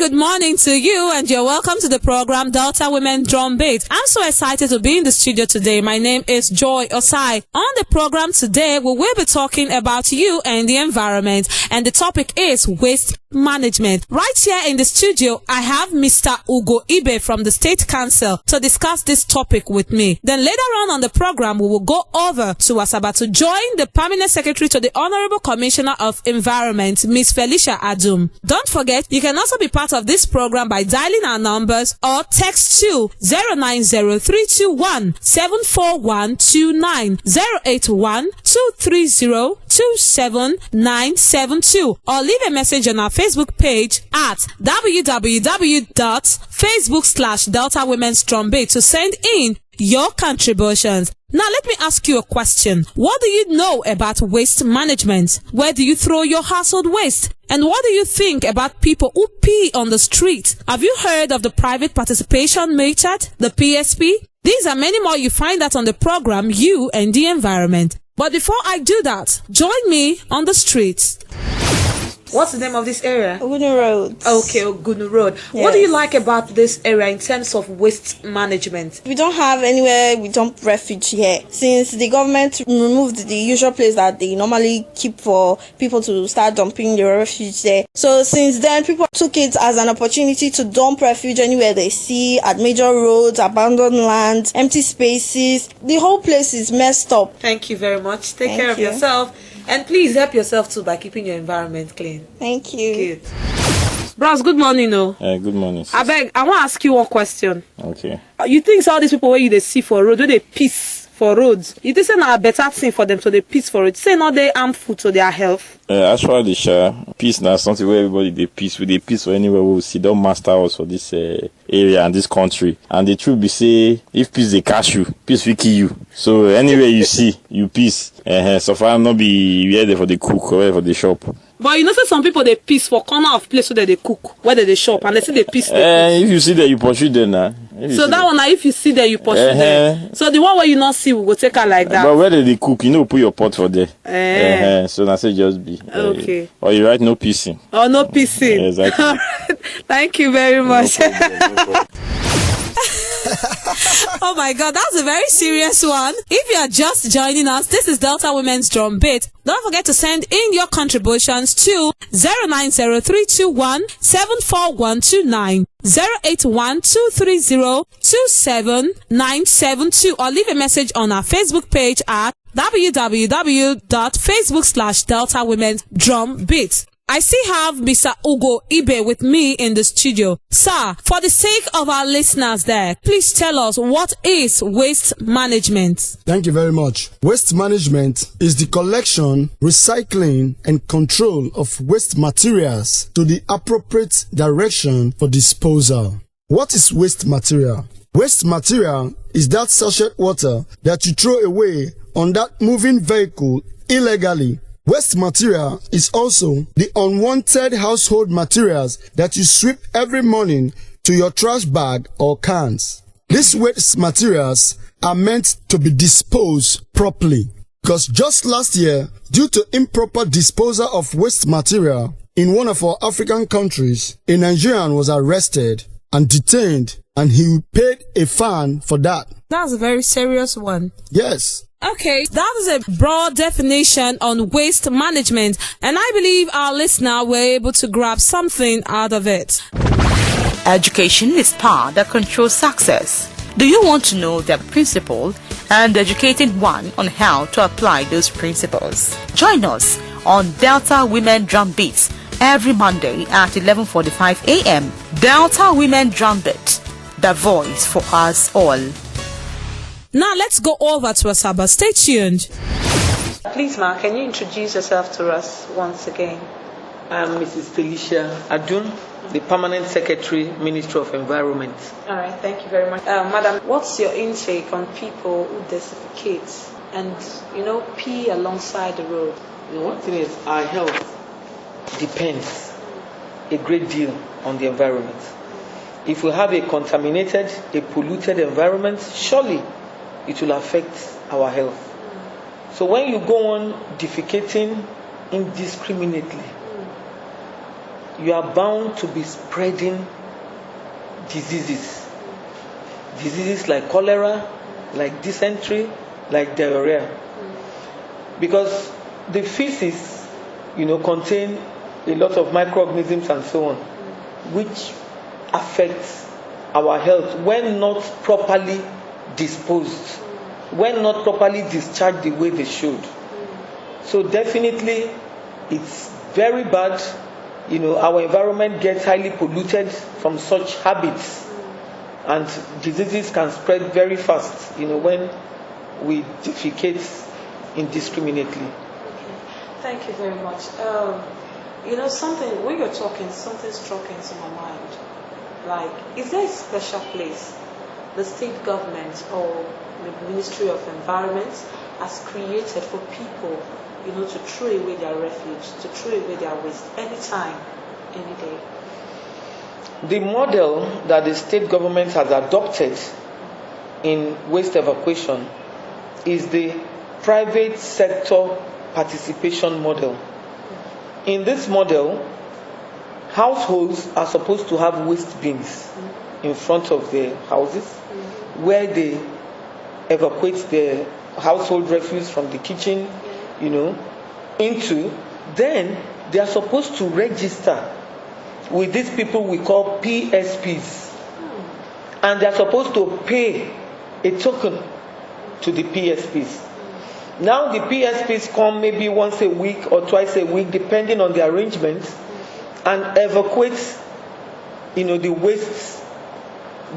good morning to you, and you're welcome to the program Delta Women Drum Beat. I'm so excited to be in the studio today. My name is Joy Osai. On the program today, we will be talking about you and the environment, and the topic is waste management. Right here in the studio, I have Mr. Ugo Ibe from the State Council to discuss this topic with me. Then later on the program, we will go over to Asaba to join the Permanent Secretary to the Honorable Commissioner of Environment, Ms. Felicia Adum. Don't forget, you can also be part of this program by dialing our numbers or text to 090-321-74129, 081-230-27972, or leave a message on our Facebook page at www.facebook.com/Delta Women's Drum Beat to send in your contributions. Now let me ask you a question. What do you know about waste management? Where do you throw your household waste? And what do you think about people who pee on the street? Have you heard of the private participation method, the PSP? These are many more you find out on the program You and the Environment. But before I do that, join me on the streets. What's the name of this area? Ogunu Road. Okay, Ogunu Road. Yes. What do you like about this area in terms of waste management? We don't have anywhere we dump refuge here. Since the government removed the usual place that they normally keep for people to start dumping their refuge there. So since then, people took it as an opportunity to dump refuge anywhere they see, at major roads, abandoned land, empty spaces. The whole place is messed up. Thank you very much. Take care of yourself. And please help yourself too by keeping your environment clean. Thank you. Good. Bros, good morning, no? Good morning. I beg, I want to ask you one question. Okay. You think all these people where you they see for road, do they piss for roads? You think say a better thing for them so they piss for it? Say not they harmful to their health? Actually, peace now something where everybody they peace. We they peace for anywhere we will see. Don't master us for this area and this country. And the truth be say, if peace they catch you, peace will kill you. So anywhere you see, you peace. So far not be there for the cook or for the shop. But you know, say some people they piss for corner of place where they cook, where they shop, and they say they piss. If you see that, you pursue them now. So that one, if you see that, you pursue them. So the one where you not see, we go take her like that. But where they cook, you know, put your pot for there. So I say just be. Okay. Or you write no pissing. Oh, no pissing. Exactly. Thank you very much. No problem. Oh my God, that's a very serious one. If you are just joining us, this is Delta Women's Drum Beat. Don't forget to send in your contributions to 090-321-74129, 081-230-27972, or leave a message on our Facebook page at www.facebook.com/Delta Women's Drum Beat. I still have Mr. Ugo Ibe with me in the studio. Sir, for the sake of our listeners there, please tell us, what is waste management? Thank you very much. Waste management is the collection, recycling, and control of waste materials to the appropriate direction for disposal. What is waste material? Waste material is that sachet water that you throw away on that moving vehicle illegally. Waste material is also the unwanted household materials that you sweep every morning to your trash bag or cans. These waste materials are meant to be disposed properly, because just last year, due to improper disposal of waste material in one of our African countries, a Nigerian was arrested and detained, and he paid a fine for that. That's a very serious one. Yes. Okay, that is a broad definition on waste management, and I believe our listener were able to grab something out of it. Education is power that controls success. Do you want to know the principle and educated one on how to apply those principles? Join us on Delta Women Drum Beats every Monday at 11:45 a.m. Delta Women Drum Beat, the voice for us all. Now let's go over to Asaba. Stay tuned. Please, Ma, can you introduce yourself to us once again? I'm Mrs. Felicia Adum, the Permanent Secretary, Ministry of Environment. All right, thank you very much. Madam, what's your intake on people who defecate and, pee alongside the road? The one thing is, our health depends a great deal on the environment. If we have a contaminated, a polluted environment, surely it will affect our health. So when you go on defecating indiscriminately, you are bound to be spreading diseases. Diseases like cholera, like dysentery, like diarrhea. Because the feces, contain a lot of microorganisms and so on, which affects our health when not properly disposed, when not properly discharged the way they should. So definitely, it's very bad. Our environment gets highly polluted from such habits, and diseases can spread very fast, when we defecate indiscriminately. Thank you very much. Something, when you're talking, something struck into my mind. Like, is there a special place the state government or the Ministry of Environment has created for people, to throw away their refuge, to throw away their waste anytime, any day? The model that the state government has adopted in waste evacuation is the private sector participation model. In this model, households are supposed to have waste bins in front of their houses where they evacuate their household refuse from the kitchen, into. Then they are supposed to register with these people we call PSPs. And they are supposed to pay a token to the PSPs. Now the PSPs come maybe once a week or twice a week, depending on the arrangements, and evacuate, the waste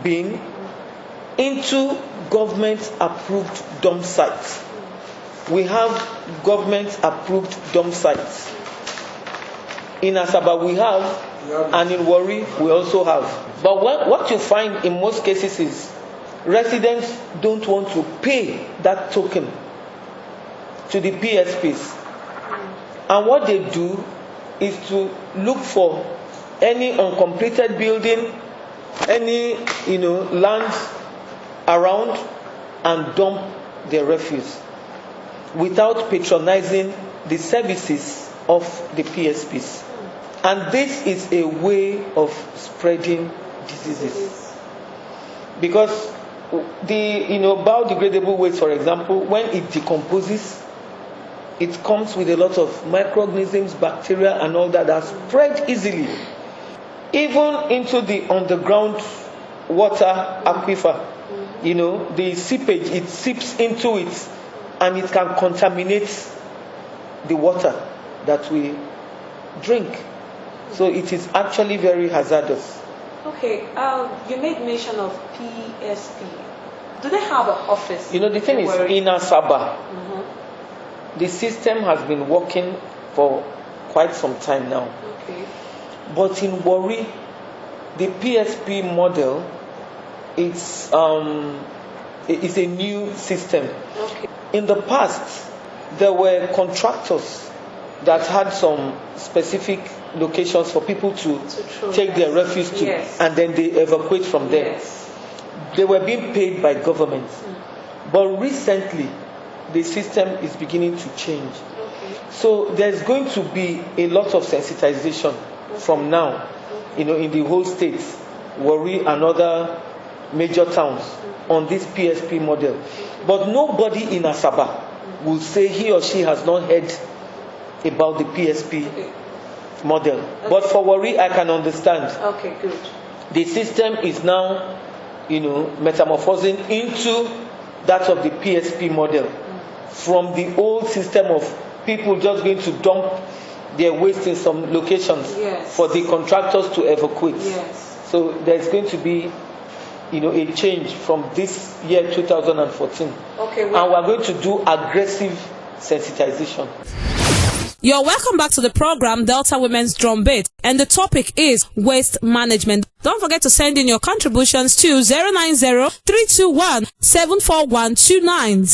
bin into government-approved dump sites. We have government-approved dump sites. In Asaba we have, and in Warri we also have. But what you find in most cases is residents don't want to pay that token to the PSPs. And what they do is to look for any uncompleted building, any land around, and dump their refuse without patronizing the services of the PSPs. And this is a way of spreading diseases. Because the biodegradable waste, for example, when it decomposes, it comes with a lot of microorganisms, bacteria, and all that spread easily, even into the underground water aquifer. The seepage, it seeps into it, and it can contaminate the water that we drink. So it is actually very hazardous. Okay, you made mention of PSP. Do they have an office? The thing is, in Asaba, the system has been working for quite some time now. Okay. But in Warri, the PSP model, it's a new system. Okay. In the past, there were contractors that had some specific locations for people to take their refuse to, and then they evacuate from there. Yes. They were being paid by government. But recently, the system is beginning to change. Okay. So there's going to be a lot of sensitization from now, in the whole state, Warri and other major towns, on this PSP model. But nobody in Asaba will say he or she has not heard about the PSP model. But for Warri, I can understand. Okay, good. The system is now, metamorphosing into that of the PSP model, from the old system of people just going to dump their waste in some locations for the contractors to evacuate. Yes. So there's going to be, a change from this year 2014. Okay. And we're going to do aggressive sensitization. You're welcome back to the program Delta Women's Drum Beat, and the topic is waste management. Don't forget to send in your contributions to 090-321-74129,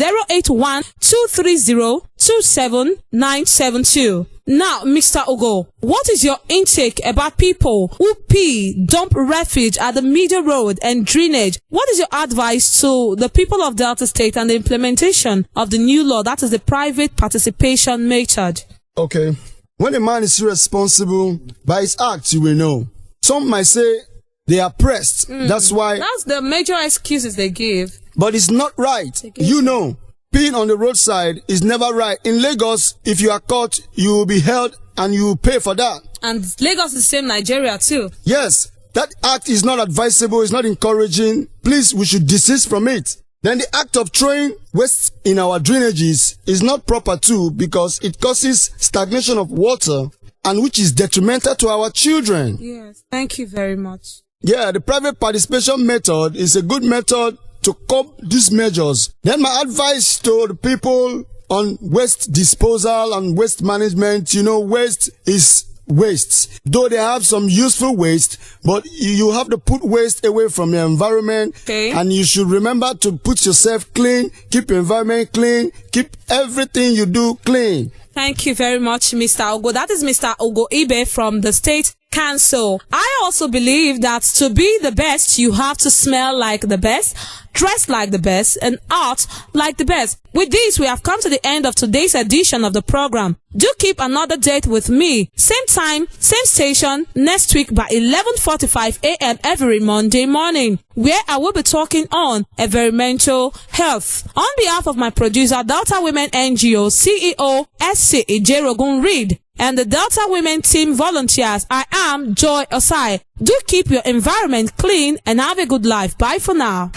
081-230-27972. Now, Mr. Ogo, what is your intake about people who dump refuge at the middle road and drainage? What is your advice to the people of Delta State and the implementation of the new law, that is the private participation method? Okay. When a man is irresponsible, by his acts you will know. Some might say they are pressed. That's why. That's the major excuses they give. But it's not right. You know, peeing on the roadside is never right. In Lagos, if you are caught, you will be held and you will pay for that. And Lagos is the same Nigeria too. Yes, that act is not advisable, it's not encouraging. Please, we should desist from it. Then the act of throwing waste in our drainages is not proper too, because it causes stagnation of water, and which is detrimental to our children. Yes, thank you very much. Yeah, the private participation method is a good method to curb these measures. Then my advice to the people on waste disposal and waste management, you know, waste is waste. Though they have some useful waste, but you have to put waste away from your environment. Okay. And you should remember to put yourself clean, keep your environment clean, keep everything you do clean. Thank you very much, Mr. Ogo. That is Mr. Ogo Ibe from the State Council. I also believe that to be the best, you have to smell like the best, dress like the best, and act like the best. With this, we have come to the end of today's edition of the program. Do keep another date with me, same time, same station, next week by 11:45 a.m. every Monday morning, where I will be talking on environmental health. On behalf of my producer, Delta Women NGO CEO SC Ijerogun Reed, and the Delta Women Team volunteers, I am Joy Osai. Do keep your environment clean and have a good life. Bye for now.